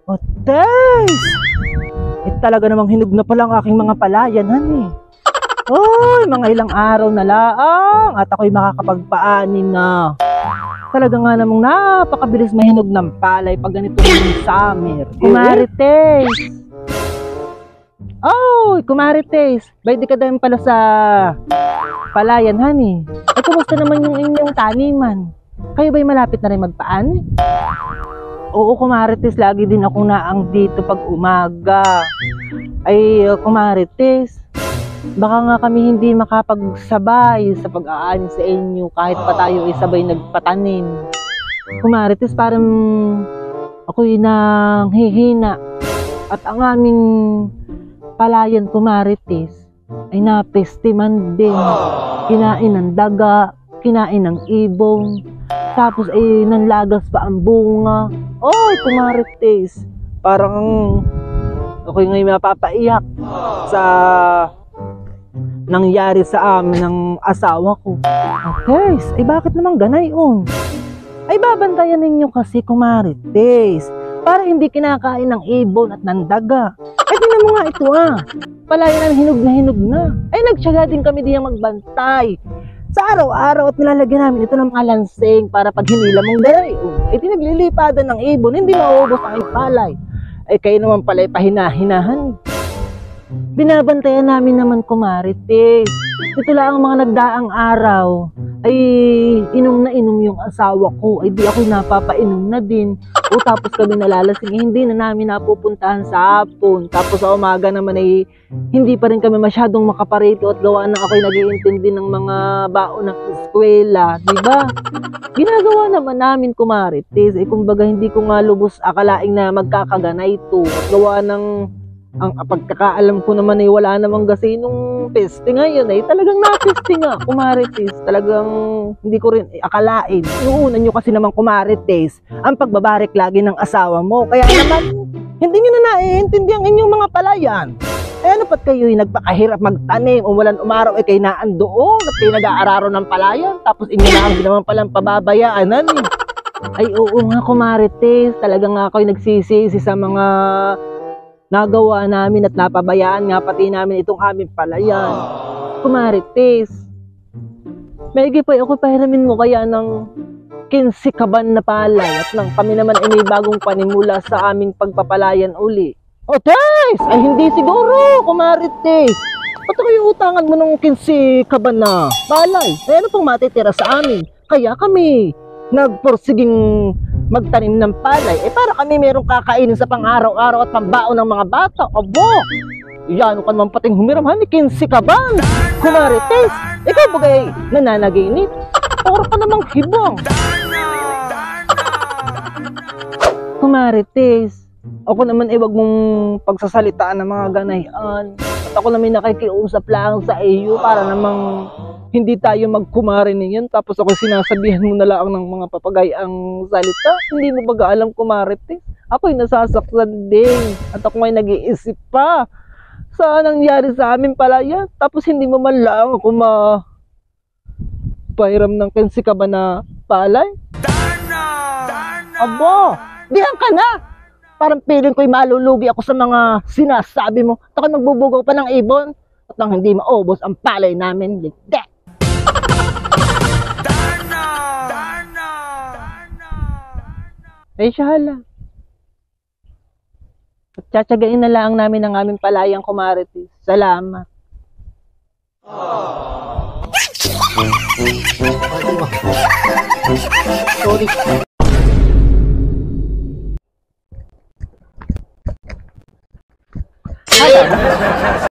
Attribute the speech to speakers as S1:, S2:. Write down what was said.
S1: Otes! Talaga namang hinog na pala ang aking mga palayan, honey. Oy, mga ilang araw na laang at ako'y makakapagpaanin na. Talaga nga namang napakabilis mahinog ng palay pag ganito yung summer. Kumarites! Oh, Kumarites! Pwede ka din pala sa palayan, honey. Ay, kumusta naman yung inyong taniman? Kayo ba'y malapit na rin magpaan? Oo, Kumarites, lagi din ako naang dito pag umaga. Ay, Kumarites, baka nga kami hindi makapagsabay sa pag-aani sa inyo kahit pa tayo isabay nagpatanim. Kumarites, parang ako'y nanghihina at ang aming palayan, Kumarites, ay napestiman din. Kinain ng daga, kinain ng ibong, tapos ay nanlagas pa ang bunga. Oy, Kumarites, parang ako'y ngayon mapapaiyak sa nangyari sa amin ng asawa ko. Okay, ay bakit naman ganayon? Ay babantayan ninyo kasi, Kumarites, para hindi kinakain ng ibon at ng daga. Ay tingnan mo nga ito palayan ng hinog na. Ay nagtiyaga din kami diyan magbantay sa araw-araw at nilalagyan namin ito ng mga lansing para pag hinila mong ganayon, ay tinaglilipadan ng ibon, hindi maubos ang palay. Ay kayo naman pala pahinahinahan. Binabantayan namin naman, Kumarites. Ito lang ang mga nagdaang araw ay inom na inom yung asawa ko. Ay di ako napapainom na din. O tapos kami nalalasing, hindi na namin napupuntahan sa hapon. Tapos sa umaga naman ay hindi pa rin kami masyadong makaparito at gawa na ako'y nag-iintindi ng mga baon ng eskwela. Diba? Ginagawa naman namin, Kumarites. Eh kumbaga hindi ko nga lubos akalaing na magkakagana ito. At gawa ng ang pagkakaalam ko naman ay wala namang gasinong peste ngayon ay talagang napeste nga, Kumarites. Talagang hindi ko rin akalain. Inuunan nyo kasi naman, Kumarites, ang pagbabarik lagi ng asawa mo. Kaya naman, hindi nyo na naiintindi ang inyong mga palayan. Eh ano pat kayo'y nagpakahirap magtanim o walang umaraw ay kayo naan doon at kayo nag-aararo ng palayan tapos inyo na ang naman palang pababayaanan. Ay oo nga, Kumarites, talagang nga ako'y nagsisisi sa mga nagawa namin at napabayaan nga pati namin itong aming palayan. Kumarites, maigi pa ako pahiramin mo kaya ng 15 kaban na palay at nang kami naman ay may bagong panimula sa aming pagpapalayan uli. Otes! Ay hindi siguro, Kumarites. Ba't kayo utangan mo ng 15 kaban na palay? Ay ano pong matitira sa amin? Kaya kami nagporsiging magtanim ng palay, eh para kami merong kakainin sa pang-araw-araw at pambaon ng mga bata. Abo, yan ka naman pating humiram, 15 ka ba? Kumarites, ikaw bagay nananaginip. Oro ka namang hibang. Kumarites, ako naman wag mong pagsasalitaan ng mga ganayan. At ako naman nakikiusap lang sa iyo para namang hindi tayo magkumari niyan tapos ako sinasabihan mo na lang ng mga papagay ang salita. Hindi mo ba alam, Kumarites? Ako'y nasasaktan din at ako ay nag-iisip pa sa nangyari sa amin palayan tapos hindi mo man lang ako pahiram ng 15 ka ba na palay? Abo, diyan ka na! Parang feeling ko'y malulugi ako sa mga sinasabi mo. At ako'y magbubugaw pa ng ibon at nang hindi maubos ang palay namin. Ligde! Ay, siya at tsatsagain na lang namin ang aming palayang, Kumarites. Salamat. Sorry.